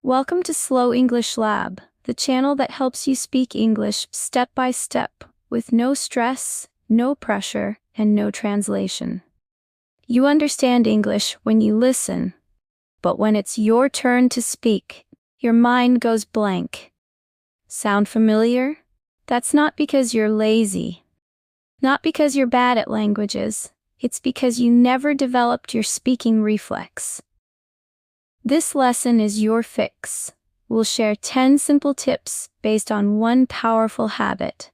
Welcome to Slow English Lab, the channel that helps you speak English step by step, with no stress, no pressure, and no translation. You understand English when you listen, but when it's your turn to speak, your mind goes blank. Sound familiar? That's not because you're lazy. Not because you're bad at languages. It's because you never developed your speaking reflex. This lesson is your fix. We'll share 10 simple tips based on one powerful habit: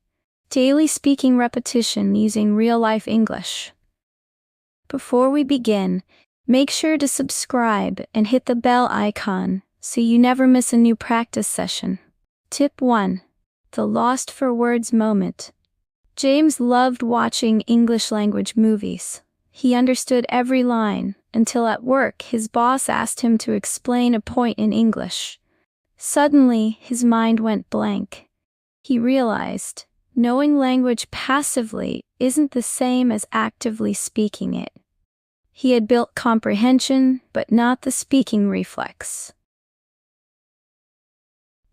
daily speaking repetition using real-life English. Before we begin, make sure to subscribe and hit the bell icon so you never miss a new practice session. Tip 1. The Lost for Words moment. James loved watching English language movies. He understood every line, until at work his boss asked him to explain a point in English. Suddenly, his mind went blank. He realized, knowing language passively isn't the same as actively speaking it. He had built comprehension, but not the speaking reflex.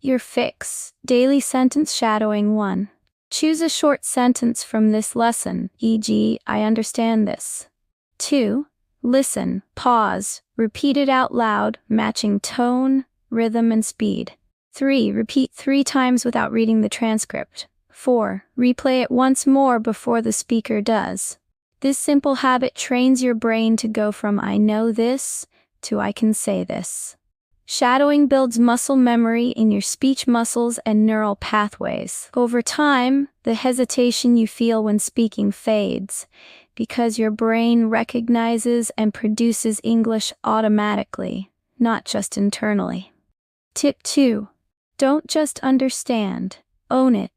Your fix: daily sentence shadowing 1. Choose a short sentence from this lesson, e.g., I understand this. 2. Listen, pause, repeat it out loud, matching tone, rhythm, and speed. 3. Repeat 3 times without reading the transcript. 4. Replay it once more before the speaker does. This simple habit trains your brain to go from I know this to I can say this. Shadowing builds muscle memory in your speech muscles and neural pathways. Over time, the hesitation you feel when speaking fades, because your brain recognizes and produces English automatically, not just internally. Tip 2. Don't just understand, own it.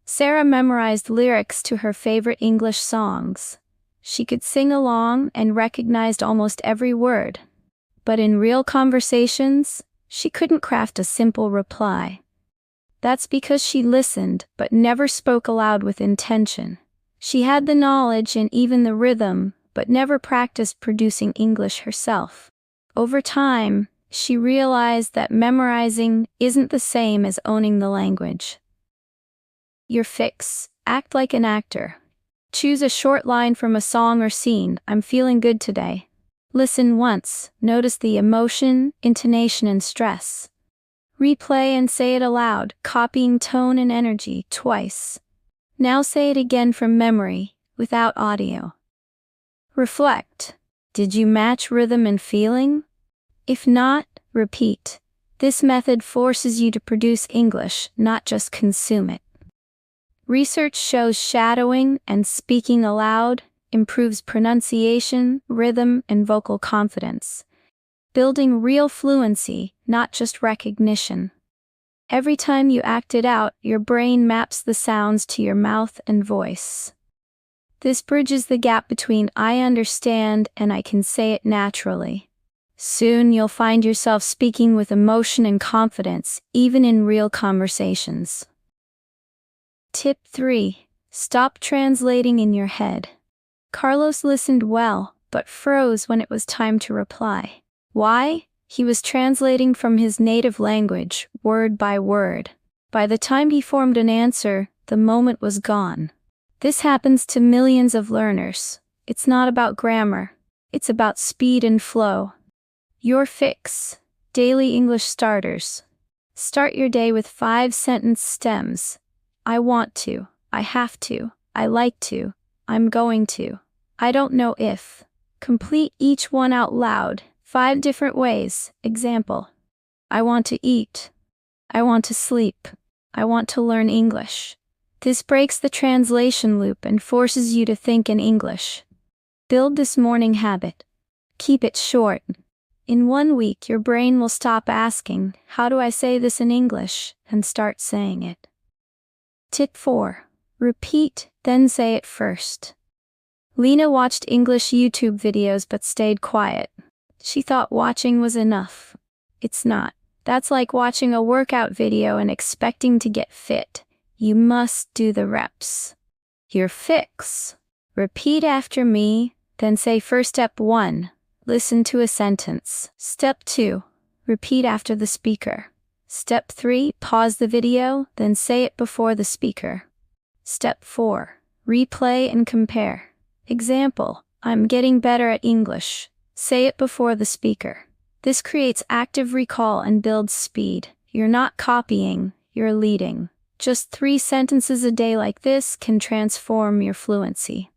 Sarah memorized lyrics to her favorite English songs. She could sing along and recognized almost every word. But in real conversations, she couldn't craft a simple reply. That's because she listened but never spoke aloud with intention. She had the knowledge and even the rhythm, but never practiced producing English herself. Over time, she realized that memorizing isn't the same as owning the language. Your fix: act like an actor. Choose a short line from a song or scene. I'm feeling good today. Listen once, notice the emotion, intonation, and stress. Replay and say it aloud, copying tone and energy twice. Now say it again from memory, without audio. Reflect. Did you match rhythm and feeling? If not, repeat. This method forces you to produce English, not just consume it. Research shows shadowing and speaking aloud improves pronunciation, rhythm, and vocal confidence, building real fluency, not just recognition. Every time you act it out, your brain maps the sounds to your mouth and voice. This bridges the gap between I understand and I can say it naturally. Soon you'll find yourself speaking with emotion and confidence, even in real conversations. Tip 3. Stop translating in your head. Carlos listened well, but froze when it was time to reply. Why? He was translating from his native language, word by word. By the time he formed an answer, the moment was gone. This happens to millions of learners. It's not about grammar. It's about speed and flow. Your fix: daily English starters. Start your day with 5 sentence stems. I want to, I have to, I like to, I'm going to, I don't know if. Complete each one out loud, 5 different ways. Example: I want to eat. I want to sleep. I want to learn English. This breaks the translation loop and forces you to think in English. Build this morning habit. Keep it short. In 1 week, your brain will stop asking, how do I say this in English, and start saying it. Tip 4. Repeat, then say it first. Lena watched English YouTube videos but stayed quiet. She thought watching was enough. It's not. That's like watching a workout video and expecting to get fit. You must do the reps. Your fix: repeat after me, then say first step 1. Listen to a sentence. Step 2. Repeat after the speaker. Step 3, pause the video, then say it before the speaker. Step 4, replay and compare. Example, I'm getting better at English. Say it before the speaker. This creates active recall and builds speed. You're not copying, you're leading. Just 3 sentences a day like this can transform your fluency.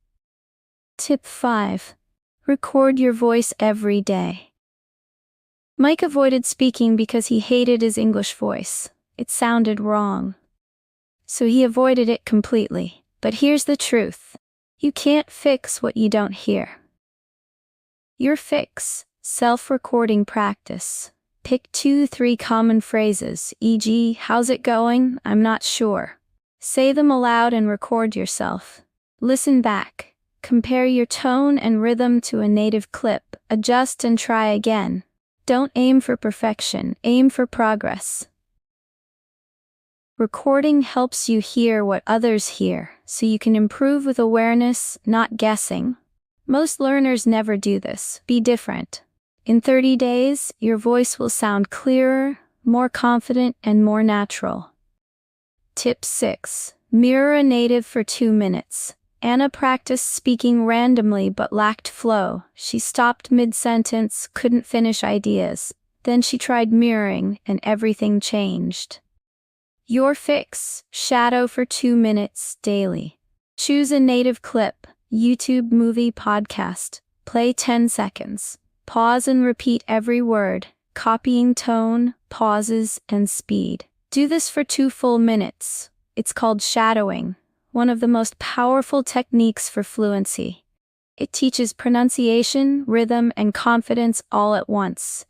Tip 5. Record your voice every day. Mike avoided speaking because he hated his English voice. It sounded wrong. So he avoided it completely. But here's the truth. You can't fix what you don't hear. Your fix, self-recording practice. Pick 2-3 common phrases, e.g., how's it going? I'm not sure. Say them aloud and record yourself. Listen back. Compare your tone and rhythm to a native clip. Adjust and try again. Don't aim for perfection, aim for progress. Recording helps you hear what others hear, so you can improve with awareness, not guessing. Most learners never do this. Be different. In 30 days, your voice will sound clearer, more confident, and more natural. Tip 6. Mirror a native for 2 minutes. Anna practiced speaking randomly but lacked flow. She stopped mid-sentence, couldn't finish ideas. Then she tried mirroring, and everything changed. Your fix, shadow for 2 minutes daily. Choose a native clip, YouTube, movie, podcast. Play 10 seconds. Pause and repeat every word, copying tone, pauses, and speed. Do this for 2 full minutes. It's called shadowing, one of the most powerful techniques for fluency. It teaches pronunciation, rhythm, and confidence all at once.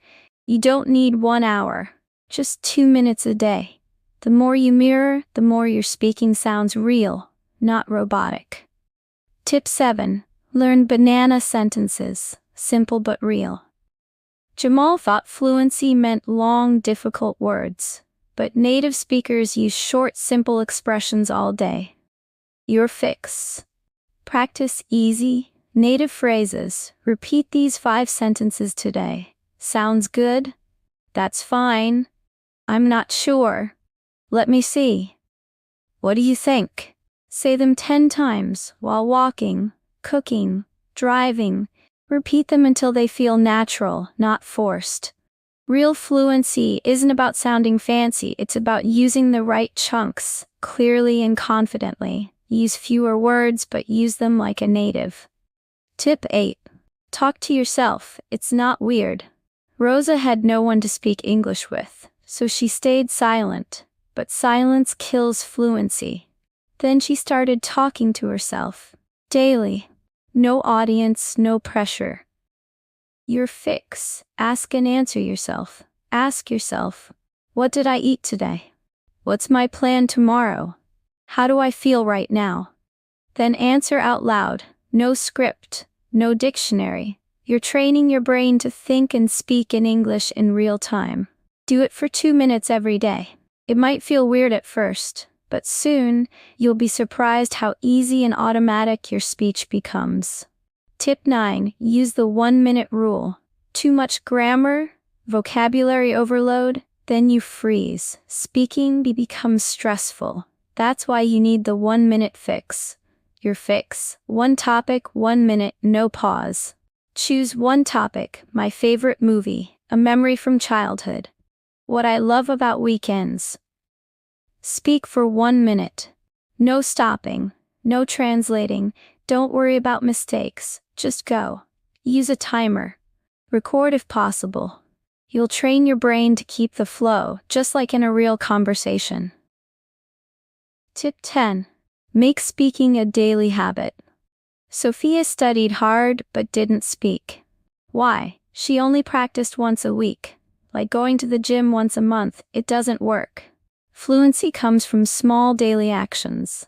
You don't need 1 hour, just 2 minutes a day. The more you mirror, the more your speaking sounds real, not robotic. Tip 7. Learn banana sentences. Simple but real. Jamal thought fluency meant long, difficult words, but native speakers use short, simple expressions all day. Your fix. Practice easy, native phrases. Repeat these 5 sentences today. Sounds good? That's fine. I'm not sure. Let me see. What do you think? Say them 10 times while walking, cooking, driving. Repeat them until they feel natural, not forced. Real fluency isn't about sounding fancy, it's about using the right chunks, clearly and confidently. Use fewer words, but use them like a native. Tip 8. Talk to yourself, it's not weird. Rosa had no one to speak English with, so she stayed silent, but silence kills fluency. Then she started talking to herself. Daily. No audience, no pressure. Your fix. Ask and answer yourself. Ask yourself, what did I eat today? What's my plan tomorrow? How do I feel right now? Then answer out loud. No script, no dictionary. You're training your brain to think and speak in English in real time. Do it for 2 minutes every day. It might feel weird at first, but soon, you'll be surprised how easy and automatic your speech becomes. Tip 9. Use the 1-minute rule. Too much grammar, vocabulary overload, then you freeze. Speaking becomes stressful. That's why you need the 1-minute fix. Your fix. 1 topic, 1 minute, no pause. Choose 1 topic, my favorite movie, a memory from childhood. What I love about weekends. Speak for 1 minute. No stopping, no translating, don't worry about mistakes, just go. Use a timer. Record if possible. You'll train your brain to keep the flow, just like in a real conversation. Tip 10. Make speaking a daily habit. Sophia studied hard but didn't speak. Why? She only practiced once a week. Like going to the gym once a month, it doesn't work. Fluency comes from small daily actions.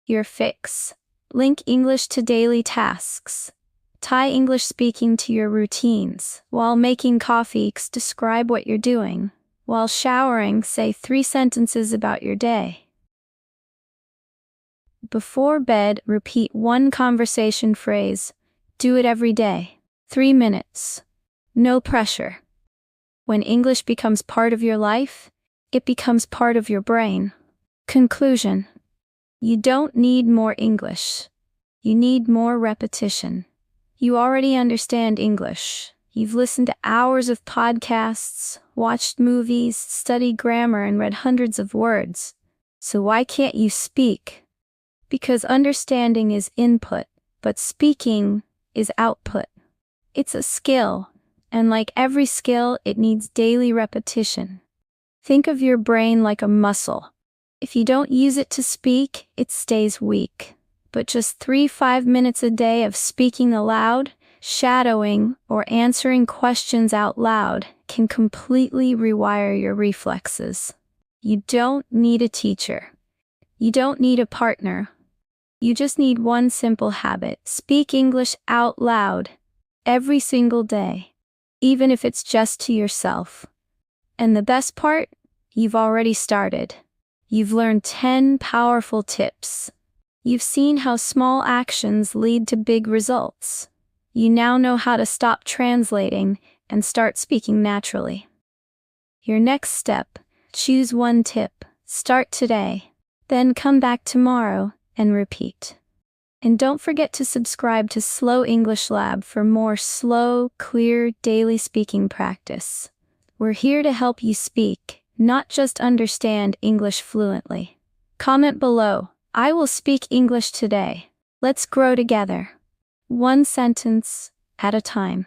Your fix. Link English to daily tasks. Tie English speaking to your routines. While making coffee, describe what you're doing. While showering, say 3 sentences about your day. Before bed, repeat 1 conversation phrase. Do it every day. 3 minutes. No pressure. When English becomes part of your life, it becomes part of your brain. Conclusion. You don't need more English. You need more repetition. You already understand English. You've listened to hours of podcasts, watched movies, studied grammar, and read hundreds of words. So why can't you speak? Because understanding is input, but speaking is output. It's a skill, and like every skill, it needs daily repetition. Think of your brain like a muscle. If you don't use it to speak, it stays weak. But just 3-5 minutes a day of speaking aloud, shadowing, or answering questions out loud can completely rewire your reflexes. You don't need a teacher. You don't need a partner. You just need one simple habit: speak English out loud every single day, even if it's just to yourself. And the best part? You've already started. You've learned 10 powerful tips. You've seen how small actions lead to big results. You now know how to stop translating and start speaking naturally. Your next step: choose one tip. Start today. Then come back tomorrow and repeat. And don't forget to subscribe to Slow English Lab for more slow, clear, daily speaking practice. We're here to help you speak, not just understand English fluently. Comment below: I will speak English today. Let's grow together. One sentence at a time.